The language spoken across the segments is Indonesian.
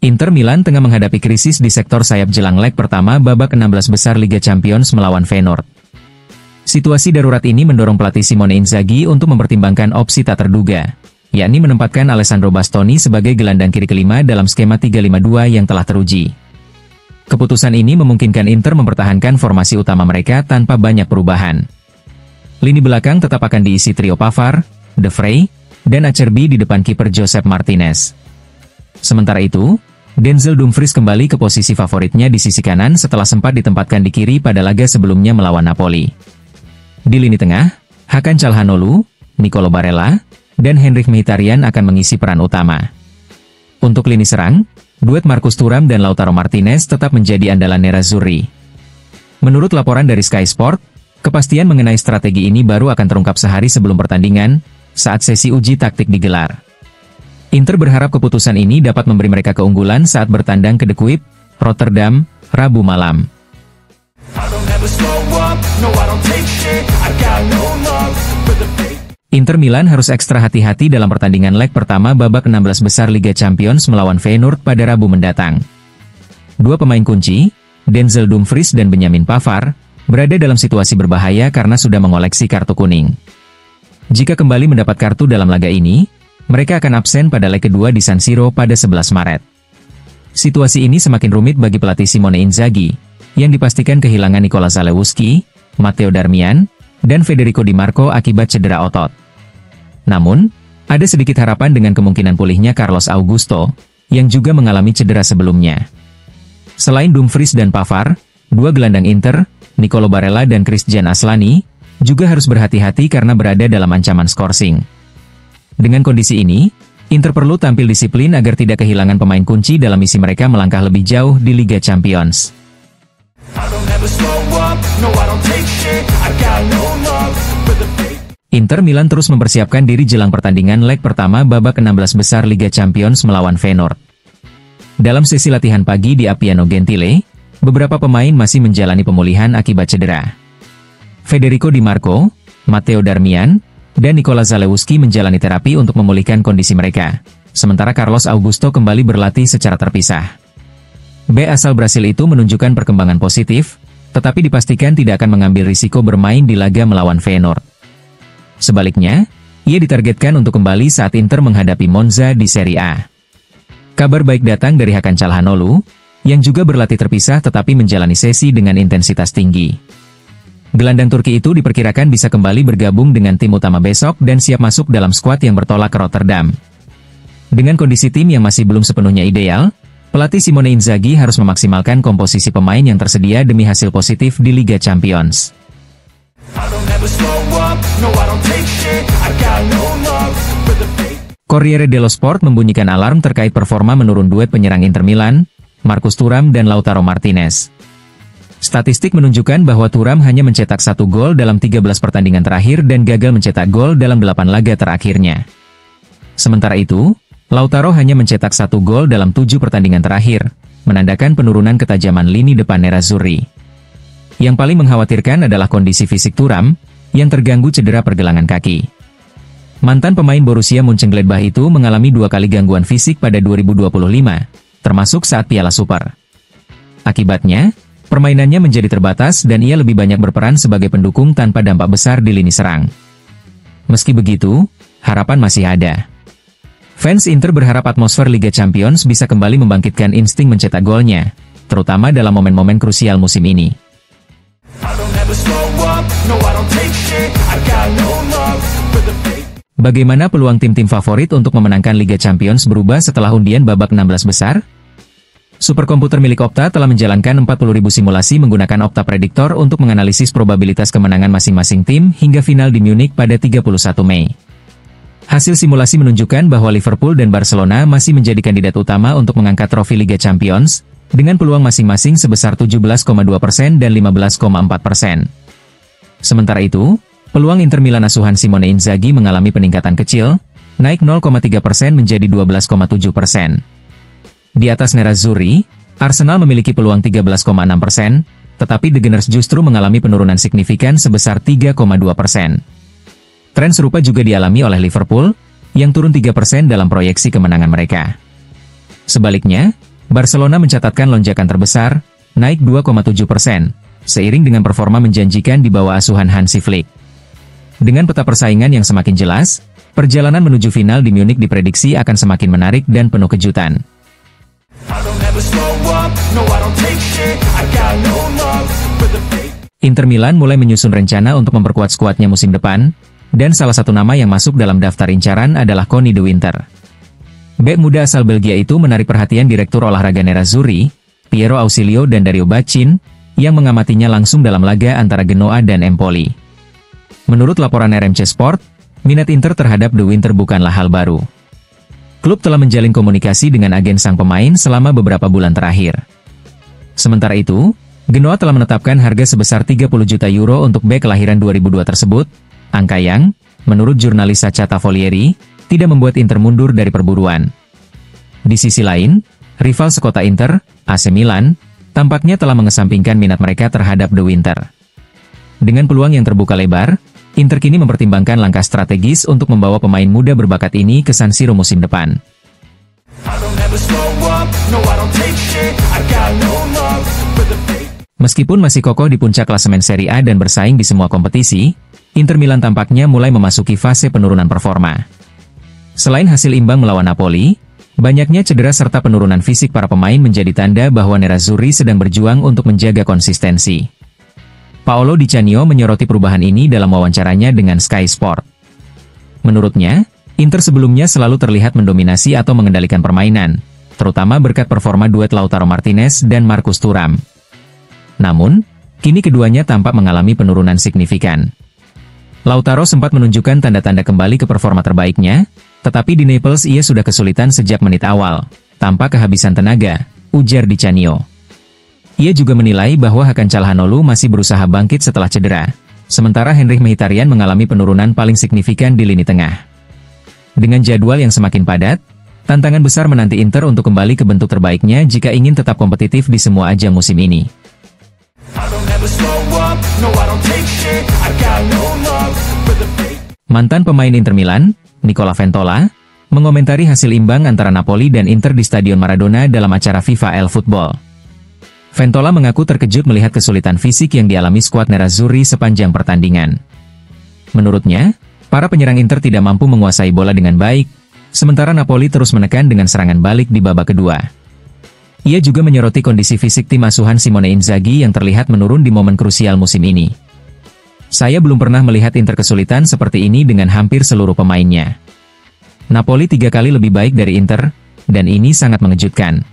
Inter Milan tengah menghadapi krisis di sektor sayap jelang leg pertama babak 16 besar Liga Champions melawan Feyenoord. Situasi darurat ini mendorong pelatih Simone Inzaghi untuk mempertimbangkan opsi tak terduga, yakni menempatkan Alessandro Bastoni sebagai gelandang kiri kelima dalam skema 3-5-2 yang telah teruji. Keputusan ini memungkinkan Inter mempertahankan formasi utama mereka tanpa banyak perubahan. Lini belakang tetap akan diisi trio Pavard, De Vrij, dan Acerbi di depan kiper Josep Martinez. Sementara itu, Denzel Dumfries kembali ke posisi favoritnya di sisi kanan setelah sempat ditempatkan di kiri pada laga sebelumnya melawan Napoli. Di lini tengah, Hakan Calhanoglu, Nicolo Barella, dan Henrikh Mkhitaryan akan mengisi peran utama. Untuk lini serang, duet Marcus Thuram dan Lautaro Martinez tetap menjadi andalan Nerazzurri. Menurut laporan dari Sky Sport, kepastian mengenai strategi ini baru akan terungkap sehari sebelum pertandingan, saat sesi uji taktik digelar. Inter berharap keputusan ini dapat memberi mereka keunggulan saat bertandang ke De Kuip, Rotterdam, Rabu malam. Inter Milan harus ekstra hati-hati dalam pertandingan leg pertama babak 16 besar Liga Champions melawan Feyenoord pada Rabu mendatang. Dua pemain kunci, Denzel Dumfries dan Benjamin Pavard, berada dalam situasi berbahaya karena sudah mengoleksi kartu kuning. Jika kembali mendapat kartu dalam laga ini, mereka akan absen pada leg kedua di San Siro pada 11 Maret. Situasi ini semakin rumit bagi pelatih Simone Inzaghi, yang dipastikan kehilangan Nikola Zalewski, Matteo Darmian, dan Federico Di Marco akibat cedera otot. Namun, ada sedikit harapan dengan kemungkinan pulihnya Carlos Augusto, yang juga mengalami cedera sebelumnya. Selain Dumfries dan Pavard, dua gelandang Inter, Nicolo Barella dan Christian Aslani, juga harus berhati-hati karena berada dalam ancaman skorsing. Dengan kondisi ini, Inter perlu tampil disiplin agar tidak kehilangan pemain kunci dalam misi mereka melangkah lebih jauh di Liga Champions. Inter Milan terus mempersiapkan diri jelang pertandingan leg pertama babak 16 besar Liga Champions melawan Feyenoord. Dalam sesi latihan pagi di Appiano Gentile, beberapa pemain masih menjalani pemulihan akibat cedera. Federico Di Marco, Matteo Darmian, dan Nikola Zalewski menjalani terapi untuk memulihkan kondisi mereka, sementara Carlos Augusto kembali berlatih secara terpisah. B asal Brasil itu menunjukkan perkembangan positif, tetapi dipastikan tidak akan mengambil risiko bermain di laga melawan Feyenoord. Sebaliknya, ia ditargetkan untuk kembali saat Inter menghadapi Monza di Serie A. Kabar baik datang dari Hakan Calhanoglu, yang juga berlatih terpisah tetapi menjalani sesi dengan intensitas tinggi. Gelandang Turki itu diperkirakan bisa kembali bergabung dengan tim utama besok dan siap masuk dalam skuad yang bertolak ke Rotterdam. Dengan kondisi tim yang masih belum sepenuhnya ideal, pelatih Simone Inzaghi harus memaksimalkan komposisi pemain yang tersedia demi hasil positif di Liga Champions. Corriere dello Sport membunyikan alarm terkait performa menurun duet penyerang Inter Milan, Marcus Thuram dan Lautaro Martinez. Statistik menunjukkan bahwa Thuram hanya mencetak 1 gol dalam 13 pertandingan terakhir dan gagal mencetak gol dalam 8 laga terakhirnya. Sementara itu, Lautaro hanya mencetak 1 gol dalam 7 pertandingan terakhir, menandakan penurunan ketajaman lini depan Nerazzurri. Yang paling mengkhawatirkan adalah kondisi fisik Thuram, yang terganggu cedera pergelangan kaki. Mantan pemain Borussia Mönchengladbach itu mengalami 2 kali gangguan fisik pada 2025, termasuk saat Piala Super. Akibatnya, permainannya menjadi terbatas dan ia lebih banyak berperan sebagai pendukung tanpa dampak besar di lini serang. Meski begitu, harapan masih ada. Fans Inter berharap atmosfer Liga Champions bisa kembali membangkitkan insting mencetak golnya, terutama dalam momen-momen krusial musim ini. Bagaimana peluang tim-tim favorit untuk memenangkan Liga Champions berubah setelah undian babak 16 besar? Superkomputer milik Opta telah menjalankan 40.000 simulasi menggunakan Opta Predictor untuk menganalisis probabilitas kemenangan masing-masing tim hingga final di Munich pada 31 Mei. Hasil simulasi menunjukkan bahwa Liverpool dan Barcelona masih menjadi kandidat utama untuk mengangkat trofi Liga Champions, dengan peluang masing-masing sebesar 17,2% dan 15,4%. Sementara itu, peluang Inter Milan asuhan Simone Inzaghi mengalami peningkatan kecil, naik 0,3% menjadi 12,7%. Di atas Nerazzurri, Arsenal memiliki peluang 13,6%, tetapi The Gunners justru mengalami penurunan signifikan sebesar 3,2%. Tren serupa juga dialami oleh Liverpool, yang turun 3% dalam proyeksi kemenangan mereka. Sebaliknya, Barcelona mencatatkan lonjakan terbesar, naik 2,7%, seiring dengan performa menjanjikan di bawah asuhan Hansi Flick. Dengan peta persaingan yang semakin jelas, perjalanan menuju final di Munich diprediksi akan semakin menarik dan penuh kejutan. Inter Milan mulai menyusun rencana untuk memperkuat skuadnya musim depan, dan salah satu nama yang masuk dalam daftar incaran adalah Conny de Winter. Bek muda asal Belgia itu menarik perhatian Direktur Olahraga Nerazzurri, Piero Ausilio dan Dario Bacin, yang mengamatinya langsung dalam laga antara Genoa dan Empoli. Menurut laporan RMC Sport, minat Inter terhadap de Winter bukanlah hal baru. Klub telah menjalin komunikasi dengan agen sang pemain selama beberapa bulan terakhir. Sementara itu, Genoa telah menetapkan harga sebesar 30 juta euro untuk bek kelahiran 2002 tersebut, angka yang, menurut jurnalis Sacha Tavolieri, tidak membuat Inter mundur dari perburuan. Di sisi lain, rival sekota Inter, AC Milan, tampaknya telah mengesampingkan minat mereka terhadap de Winter. Dengan peluang yang terbuka lebar, Inter kini mempertimbangkan langkah strategis untuk membawa pemain muda berbakat ini ke San Siro musim depan. Meskipun masih kokoh di puncak klasemen Serie A dan bersaing di semua kompetisi, Inter Milan tampaknya mulai memasuki fase penurunan performa. Selain hasil imbang melawan Napoli, banyaknya cedera serta penurunan fisik para pemain menjadi tanda bahwa Nerazzurri sedang berjuang untuk menjaga konsistensi. Paolo Di Canio menyoroti perubahan ini dalam wawancaranya dengan Sky Sport. Menurutnya, Inter sebelumnya selalu terlihat mendominasi atau mengendalikan permainan, terutama berkat performa duet Lautaro Martinez dan Marcus Thuram. Namun, kini keduanya tampak mengalami penurunan signifikan. Lautaro sempat menunjukkan tanda-tanda kembali ke performa terbaiknya, tetapi di Naples ia sudah kesulitan sejak menit awal, tanpa kehabisan tenaga, ujar Di Canio. Ia juga menilai bahwa Hakan Calhanoglu masih berusaha bangkit setelah cedera, sementara Henrikh Mkhitaryan mengalami penurunan paling signifikan di lini tengah. Dengan jadwal yang semakin padat, tantangan besar menanti Inter untuk kembali ke bentuk terbaiknya jika ingin tetap kompetitif di semua ajang musim ini. Mantan pemain Inter Milan, Nicola Ventola, mengomentari hasil imbang antara Napoli dan Inter di Stadion Maradona dalam acara FIFA El Football. Ventola mengaku terkejut melihat kesulitan fisik yang dialami skuad Nerazzurri sepanjang pertandingan. Menurutnya, para penyerang Inter tidak mampu menguasai bola dengan baik, sementara Napoli terus menekan dengan serangan balik di babak kedua. Ia juga menyoroti kondisi fisik tim asuhan Simone Inzaghi yang terlihat menurun di momen krusial musim ini. Saya belum pernah melihat Inter kesulitan seperti ini dengan hampir seluruh pemainnya. Napoli 3 kali lebih baik dari Inter, dan ini sangat mengejutkan.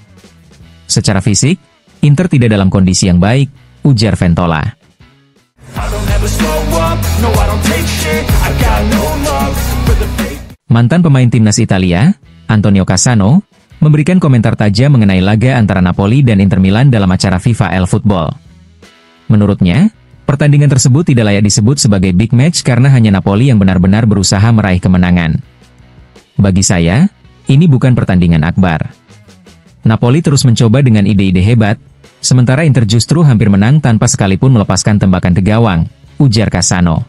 Secara fisik, Inter tidak dalam kondisi yang baik, ujar Ventola. Mantan pemain timnas Italia, Antonio Cassano, memberikan komentar tajam mengenai laga antara Napoli dan Inter Milan dalam acara FIFA El Football. Menurutnya, pertandingan tersebut tidak layak disebut sebagai big match karena hanya Napoli yang benar-benar berusaha meraih kemenangan. Bagi saya, ini bukan pertandingan akbar. Napoli terus mencoba dengan ide-ide hebat, sementara Inter justru hampir menang tanpa sekalipun melepaskan tembakan ke gawang, ujar Cassano.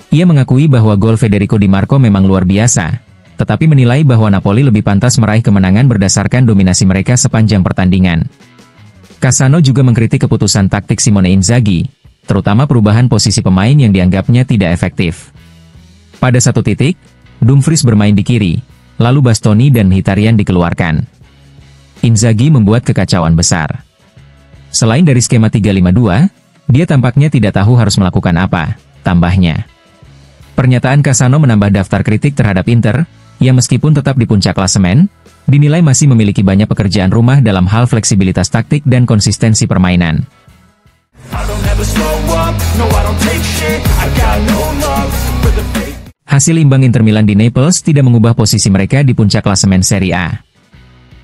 Ia mengakui bahwa gol Federico Di Marco memang luar biasa, tetapi menilai bahwa Napoli lebih pantas meraih kemenangan berdasarkan dominasi mereka sepanjang pertandingan. Cassano juga mengkritik keputusan taktik Simone Inzaghi, terutama perubahan posisi pemain yang dianggapnya tidak efektif. Pada satu titik, Dumfries bermain di kiri, lalu Bastoni dan Mkhitaryan dikeluarkan. Inzaghi membuat kekacauan besar. Selain dari skema 3-5-2, dia tampaknya tidak tahu harus melakukan apa, tambahnya. Pernyataan Cassano menambah daftar kritik terhadap Inter, yang meskipun tetap di puncak klasemen, dinilai masih memiliki banyak pekerjaan rumah dalam hal fleksibilitas taktik dan konsistensi permainan. Hasil imbang Inter Milan di Naples tidak mengubah posisi mereka di puncak klasemen Serie A.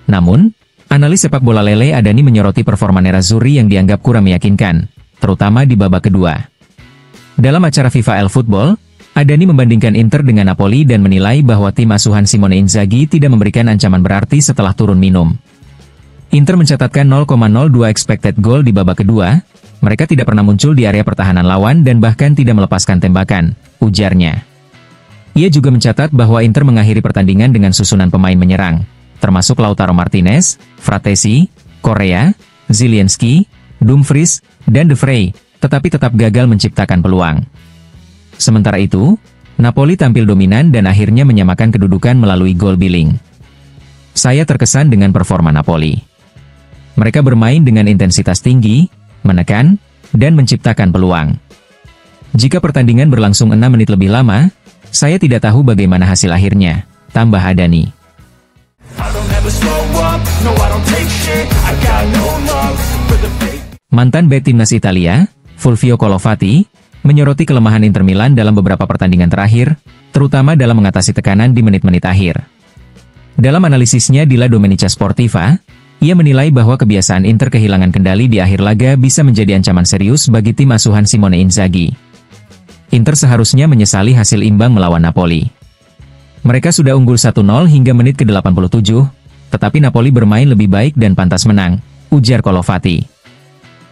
Namun, analis sepak bola Lele Adani menyoroti performa Nerazzurri yang dianggap kurang meyakinkan, terutama di babak kedua. Dalam acara FIFA El Football, Adani membandingkan Inter dengan Napoli dan menilai bahwa tim asuhan Simone Inzaghi tidak memberikan ancaman berarti setelah turun minum. Inter mencatatkan 0,02 expected goal di babak kedua, mereka tidak pernah muncul di area pertahanan lawan dan bahkan tidak melepaskan tembakan, ujarnya. Ia juga mencatat bahwa Inter mengakhiri pertandingan dengan susunan pemain menyerang, termasuk Lautaro Martinez, Fratesi, Correa, Zielinski, Dumfries, dan De Vrij, tetapi tetap gagal menciptakan peluang. Sementara itu, Napoli tampil dominan dan akhirnya menyamakan kedudukan melalui gol Billing. Saya terkesan dengan performa Napoli. Mereka bermain dengan intensitas tinggi, menekan, dan menciptakan peluang. Jika pertandingan berlangsung 6 menit lebih lama, saya tidak tahu bagaimana hasil akhirnya, tambah Adani. Mantan bek timnas Italia, Fulvio Colovati, menyoroti kelemahan Inter Milan dalam beberapa pertandingan terakhir, terutama dalam mengatasi tekanan di menit-menit akhir. Dalam analisisnya di La Domenica Sportiva, ia menilai bahwa kebiasaan Inter kehilangan kendali di akhir laga bisa menjadi ancaman serius bagi tim asuhan Simone Inzaghi. Inter seharusnya menyesali hasil imbang melawan Napoli. Mereka sudah unggul 1-0 hingga menit ke-87, tetapi Napoli bermain lebih baik dan pantas menang, ujar Colovati.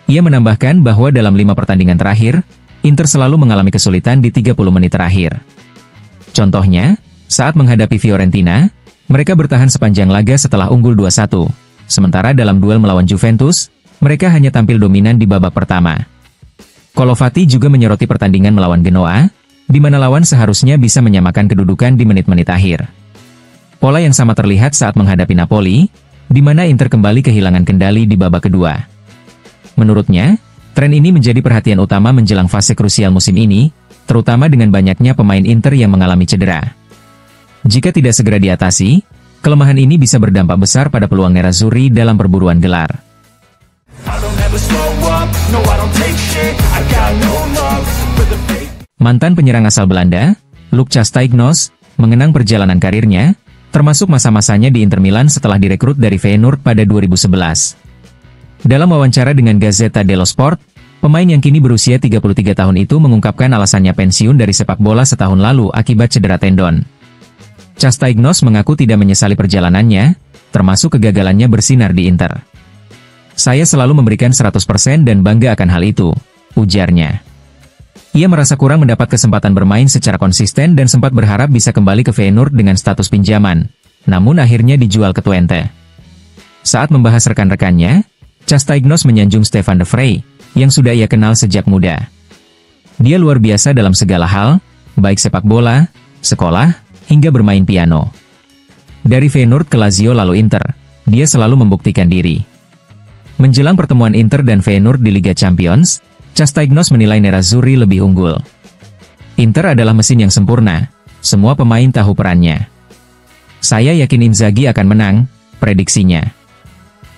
Ia menambahkan bahwa dalam 5 pertandingan terakhir, Inter selalu mengalami kesulitan di 30 menit terakhir. Contohnya, saat menghadapi Fiorentina, mereka bertahan sepanjang laga setelah unggul 2-1, sementara dalam duel melawan Juventus, mereka hanya tampil dominan di babak pertama. Colovati juga menyoroti pertandingan melawan Genoa, di mana lawan seharusnya bisa menyamakan kedudukan di menit-menit akhir. Pola yang sama terlihat saat menghadapi Napoli, di mana Inter kembali kehilangan kendali di babak kedua. Menurutnya, tren ini menjadi perhatian utama menjelang fase krusial musim ini, terutama dengan banyaknya pemain Inter yang mengalami cedera. Jika tidak segera diatasi, kelemahan ini bisa berdampak besar pada peluang Nerazzurri dalam perburuan gelar. Mantan penyerang asal Belanda, Luc Casteignos, mengenang perjalanan karirnya, termasuk masa-masanya di Inter Milan setelah direkrut dari Feyenoord pada 2011. Dalam wawancara dengan Gazzetta dello Sport, pemain yang kini berusia 33 tahun itu mengungkapkan alasannya pensiun dari sepak bola setahun lalu akibat cedera tendon. Casteignos mengaku tidak menyesali perjalanannya, termasuk kegagalannya bersinar di Inter. Saya selalu memberikan 100% dan bangga akan hal itu, ujarnya. Ia merasa kurang mendapat kesempatan bermain secara konsisten dan sempat berharap bisa kembali ke Feyenoord dengan status pinjaman, namun akhirnya dijual ke Twente. Saat membahas rekan-rekannya, Casteignos menyanjung Stefan De Vrij, yang sudah ia kenal sejak muda. Dia luar biasa dalam segala hal, baik sepak bola, sekolah, hingga bermain piano. Dari Feyenoord ke Lazio lalu Inter, dia selalu membuktikan diri. Menjelang pertemuan Inter dan Feyenoord di Liga Champions, Casteignos menilai Nerazzurri lebih unggul. Inter adalah mesin yang sempurna, semua pemain tahu perannya. Saya yakin Inzaghi akan menang, prediksinya.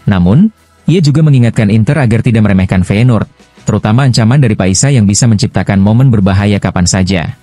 Namun, ia juga mengingatkan Inter agar tidak meremehkan Feyenoord, terutama ancaman dari Paisa yang bisa menciptakan momen berbahaya kapan saja.